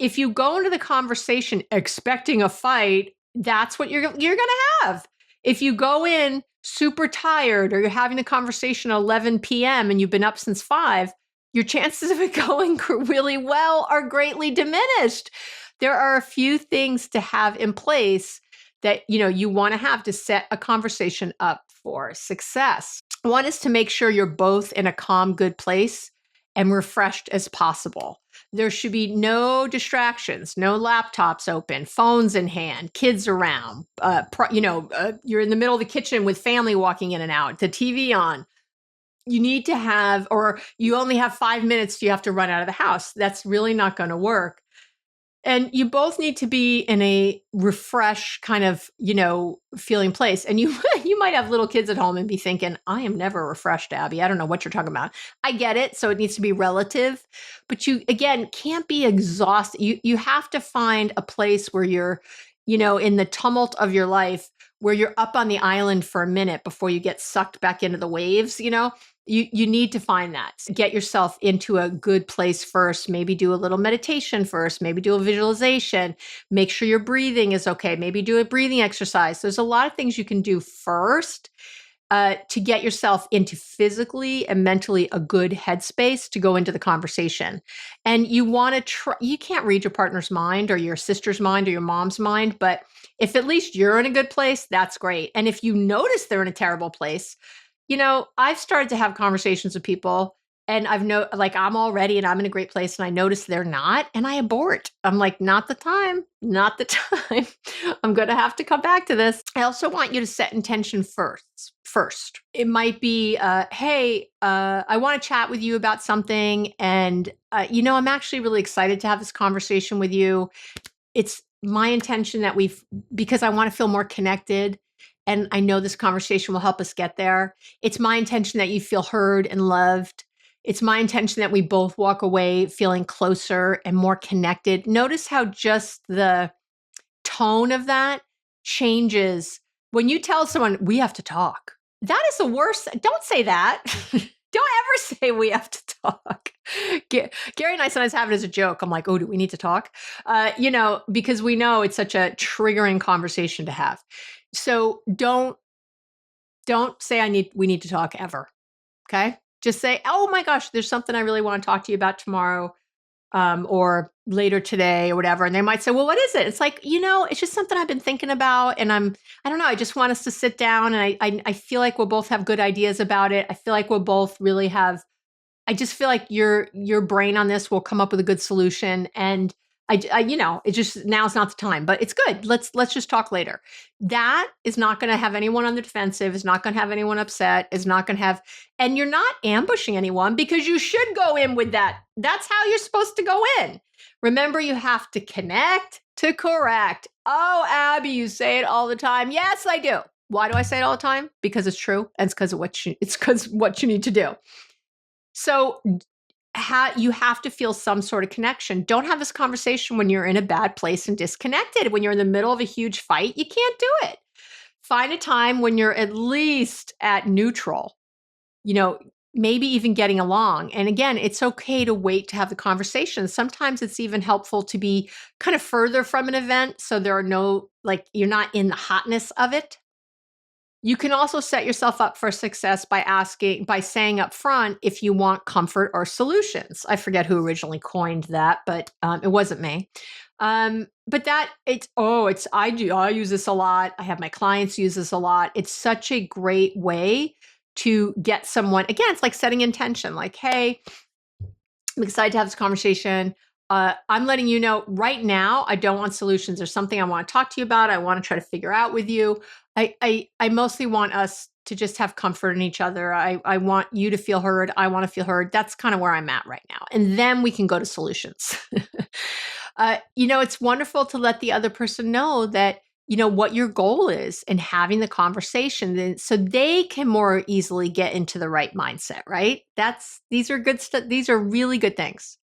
if you go into the conversation expecting a fight, that's what you're going to have. If you go in super tired or you're having a conversation at 11 p.m. and you've been up since 5, your chances of it going really well are greatly diminished. There are a few things to have in place that you want to have to set a conversation up for success. One is to make sure you're both in a calm, good place and refreshed as possible. There should be no distractions, no laptops open, phones in hand, kids around. You're in the middle of the kitchen with family walking in and out, the TV on. You need to have, or you only have 5 minutes, you have to run out of the house. That's really not going to work. And you both need to be in a refresh kind of, feeling place. And you might have little kids at home and be thinking, I am never refreshed, Abby. I don't know what you're talking about. I get it. So it needs to be relative. But you, again, can't be exhausted. You have to find a place where you're, in the tumult of your life, where you're up on the island for a minute before you get sucked back into the waves, You need to find that. Get yourself into a good place first. Maybe do a little meditation first. Maybe do a visualization. Make sure your breathing is okay. Maybe do a breathing exercise. There's a lot of things you can do first to get yourself into physically and mentally a good headspace to go into the conversation. And you want to try, you can't read your partner's mind or your sister's mind or your mom's mind, but if at least you're in a good place, that's great. And if you notice they're in a terrible place, I've started to have conversations with people and I'm all ready and I'm in a great place and I notice they're not and I abort. I'm like, not the time. I'm going to have to come back to this. I also want you to set intention first. It might be, hey, I want to chat with you about something. And, I'm actually really excited to have this conversation with you. It's my intention that because I want to feel more connected. And I know this conversation will help us get there. It's my intention that you feel heard and loved. It's my intention that we both walk away feeling closer and more connected. Notice how just the tone of that changes when you tell someone, we have to talk. That is the worst. Don't say that. Don't ever say we have to talk. Gary and I sometimes have it as a joke. I'm like, oh, do we need to talk? Because we know it's such a triggering conversation to have. So don't say we need to talk ever. Okay. Just say, oh my gosh, there's something I really want to talk to you about tomorrow, or later today or whatever. And they might say, well, what is it? It's like, it's just something I've been thinking about. And I don't know. I just want us to sit down and I feel like we'll both have good ideas about it. I feel like we'll both really I just feel like your brain on this will come up with a good solution. And it just, now's not the time, but it's good. Let's just talk later. That is not going to have anyone on the defensive, is not going to have anyone upset, is not going to have, and you're not ambushing anyone because you should go in with that. That's how you're supposed to go in. Remember, you have to connect to correct. Oh, Abby, you say it all the time. Yes, I do. Why do I say it all the time? Because it's true. And it's because what you need to do. So you have to feel some sort of connection. Don't have this conversation when you're in a bad place and disconnected. When you're in the middle of a huge fight, you can't do it. Find a time when you're at least at neutral, maybe even getting along. And again, it's okay to wait to have the conversation. Sometimes it's even helpful to be kind of further from an event. So there are you're not in the hotness of it. You can also set yourself up for success by saying up front if you want comfort or solutions. I forget who originally coined that, but it wasn't me. But I use this a lot. I have my clients use this a lot. It's such a great way to get someone, again, it's like setting intention, like, hey, I'm excited to have this conversation. I'm letting you know right now, I don't want solutions. There's something I want to talk to you about. I want to try to figure out with you. I mostly want us to just have comfort in each other. I want you to feel heard. I want to feel heard. That's kind of where I'm at right now. And then we can go to solutions. It's wonderful to let the other person know that, what your goal is and having the conversation so they can more easily get into the right mindset, right? These are good stuff. These are really good things.